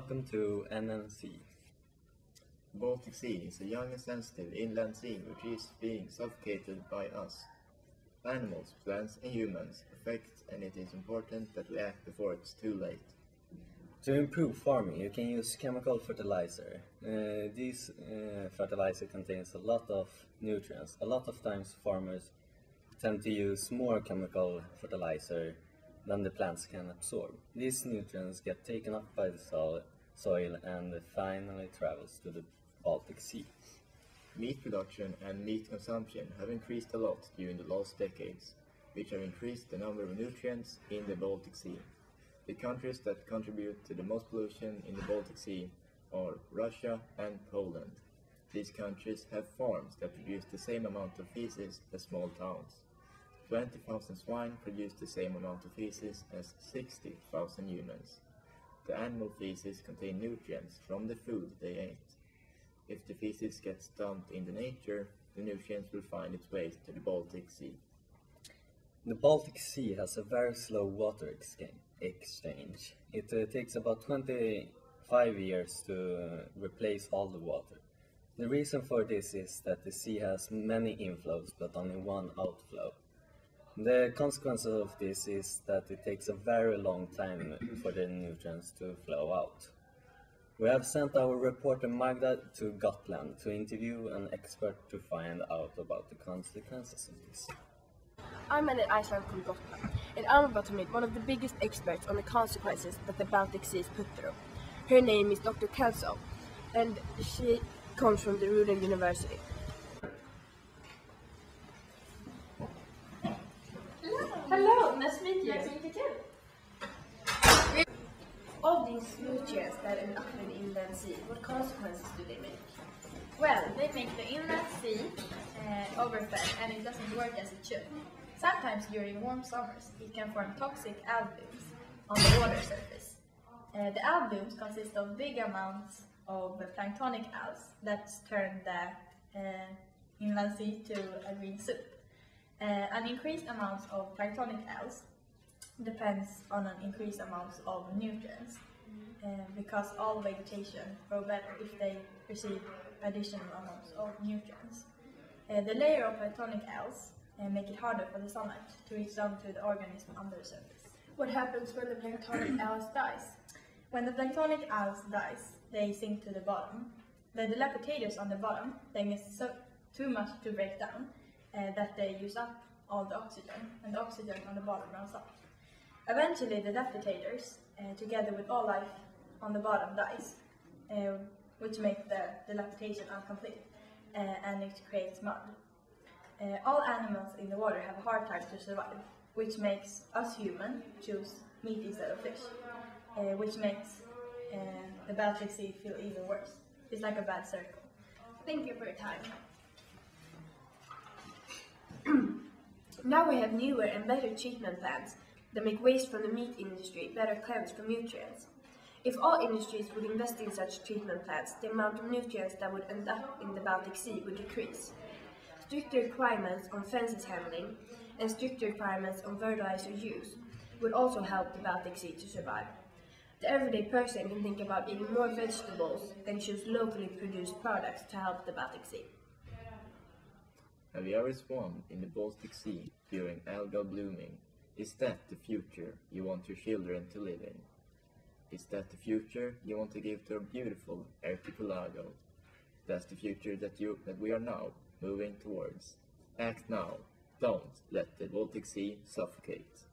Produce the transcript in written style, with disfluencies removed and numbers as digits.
Welcome to NNC. The Baltic Sea is a young and sensitive inland sea which is being suffocated by us. Animals, plants and humans affect, and it is important that we act before it's too late. To improve farming, you can use chemical fertilizer. This fertilizer contains a lot of nutrients. A lot of times farmers tend to use more chemical fertilizer than the plants can absorb. These nutrients get taken up by the soil and finally travels to the Baltic Sea. Meat production and meat consumption have increased a lot during the last decades, which have increased the number of nutrients in the Baltic Sea. The countries that contribute to the most pollution in the Baltic Sea are Russia and Poland. These countries have farms that produce the same amount of feces as small towns. 20,000 swine produce the same amount of feces as 60,000 humans. The animal feces contain nutrients from the food they ate. If the feces gets dumped into nature, the nutrients will find its way to the Baltic Sea. The Baltic Sea has a very slow water exchange. It takes about 25 years to replace all the water. The reason for this is that the sea has many inflows but only one outflow. The consequence of this is that it takes a very long time for the nutrients to flow out. We have sent our reporter Magda to Gotland to interview an expert to find out about the consequences of this. I'm at Iceland from Gotland, and I'm about to meet one of the biggest experts on the consequences that the Baltic Sea is put through. Her name is Dr. Kelso, and she comes from the Ruden University. Hello, nice to meet you. Nice to meet you too. All these nutrients that end up in the inland sea, what consequences do they make? Well, they make the inland sea overfed and it doesn't work as it should. Sometimes during warm summers, it can form toxic algal blooms on the water surface. The algal blooms consist of big amounts of planktonic algae that turn the inland sea to a green soup. An increased amount of planktonic algae depends on an increased amount of nutrients because all vegetation grow better if they receive additional amounts of nutrients. The layer of planktonic algae make it harder for the sunlight to reach down to the organism under the surface. What happens when the planktonic algae dies? When the planktonic algae dies, they sink to the bottom. The dilapidators on the bottom, they miss too much to break down that they use up all the oxygen, and the oxygen on the bottom runs out. Eventually, the dilapidators, together with all life on the bottom, dies, which makes the dilapidation incomplete, and it creates mud. All animals in the water have a hard time to survive, which makes us humans choose meat instead of fish, which makes the Baltic Sea feel even worse. It's like a bad circle. Thank you for your time. Now we have newer and better treatment plants that make waste from the meat industry better cleansed from nutrients. If all industries would invest in such treatment plants, the amount of nutrients that would end up in the Baltic Sea would decrease. Stricter requirements on fences handling and stricter requirements on fertilizer use would also help the Baltic Sea to survive. The everyday person can think about eating more vegetables and choose locally produced products to help the Baltic Sea. Have you ever swum in the Baltic Sea during algal blooming? Is that the future you want your children to live in? Is that the future you want to give to a beautiful archipelago? That's the future that we are now moving towards. Act now. Don't let the Baltic Sea suffocate.